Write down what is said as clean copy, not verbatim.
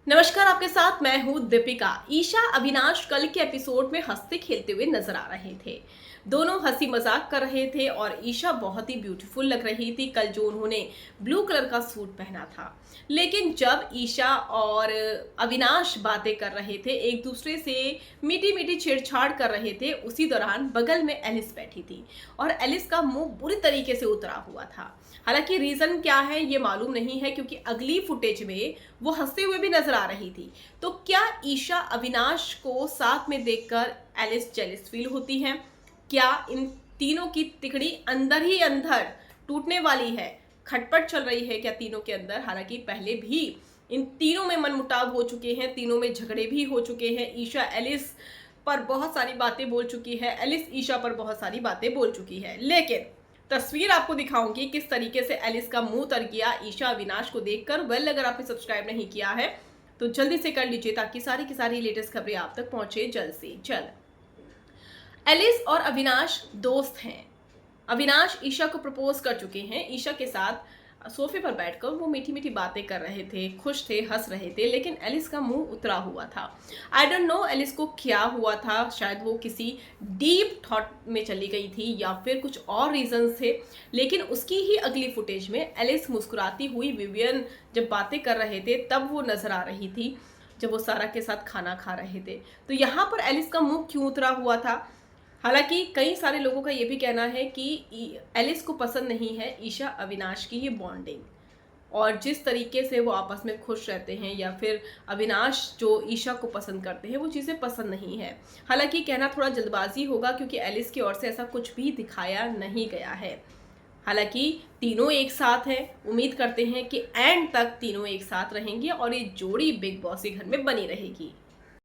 नमस्कार, आपके साथ मैं हूं दीपिका। ईशा अविनाश कल के एपिसोड में हंसते खेलते हुए नजर आ रहे थे। दोनों हंसी मजाक कर रहे थे और ईशा बहुत ही ब्यूटीफुल लग रही थी कल जो उन्होंने ब्लू कलर का सूट पहना था। लेकिन जब ईशा और अविनाश बातें कर रहे थे, एक दूसरे से मीठी मीठी छेड़छाड़ कर रहे थे, उसी दौरान बगल में एलिस बैठी थी और एलिस का मुंह बुरी तरीके से उतरा हुआ था। हालांकि रीजन क्या है ये मालूम नहीं है, क्योंकि अगली फुटेज में वो हंसते हुए भी नजर आ रही थी। तो क्या ईशा अविनाश को साथ में देखकर एलिस जेलस फील होती है? क्या इन तीनों की तिकड़ी अंदर ही अंदर टूटने वाली है? खटपट चल रही है क्या तीनों के अंदर? हालांकि पहले भी इन तीनों में मनमुटाव हो चुके हैं, तीनों में झगड़े भी हो चुके हैं। ईशा एलिस पर बहुत सारी बातें बोल चुकी है, एलिस ईशा पर बहुत सारी बातें बोल चुकी है। लेकिन तस्वीर आपको दिखाऊंगी किस तरीके से एलिस का मुंह तर गया ईशा अविनाश को देखकर। अगर आपने सब्सक्राइब नहीं किया है तो जल्दी से कर लीजिए, ताकि सारी की सारी लेटेस्ट खबरें आप तक पहुंचे जल्द से जल्द। एलिस और अविनाश दोस्त हैं। अविनाश ईशा को प्रपोज कर चुके हैं। ईशा के साथ सोफे पर बैठकर वो मीठी मीठी बातें कर रहे थे, खुश थे, हंस रहे थे। लेकिन एलिस का मुंह उतरा हुआ था। आई डोंट नो एलिस को क्या हुआ था। शायद वो किसी डीप थॉट में चली गई थी या फिर कुछ और रीजंस थे। लेकिन उसकी ही अगली फुटेज में एलिस मुस्कुराती हुई विवियन जब बातें कर रहे थे तब वो नजर आ रही थी, जब वो सारा के साथ खाना खा रहे थे। तो यहाँ पर एलिस का मुंह क्यों उतरा हुआ था? हालांकि कई सारे लोगों का ये भी कहना है कि एलिस को पसंद नहीं है ईशा अविनाश की ये बॉन्डिंग, और जिस तरीके से वो आपस में खुश रहते हैं, या फिर अविनाश जो ईशा को पसंद करते हैं, वो चीज़ें पसंद नहीं है। हालांकि कहना थोड़ा जल्दबाजी होगा, क्योंकि एलिस की ओर से ऐसा कुछ भी दिखाया नहीं गया है। हालांकि तीनों एक साथ हैं, उम्मीद करते हैं कि एंड तक तीनों एक साथ रहेंगे और ये जोड़ी बिग बॉस के घर में बनी रहेगी।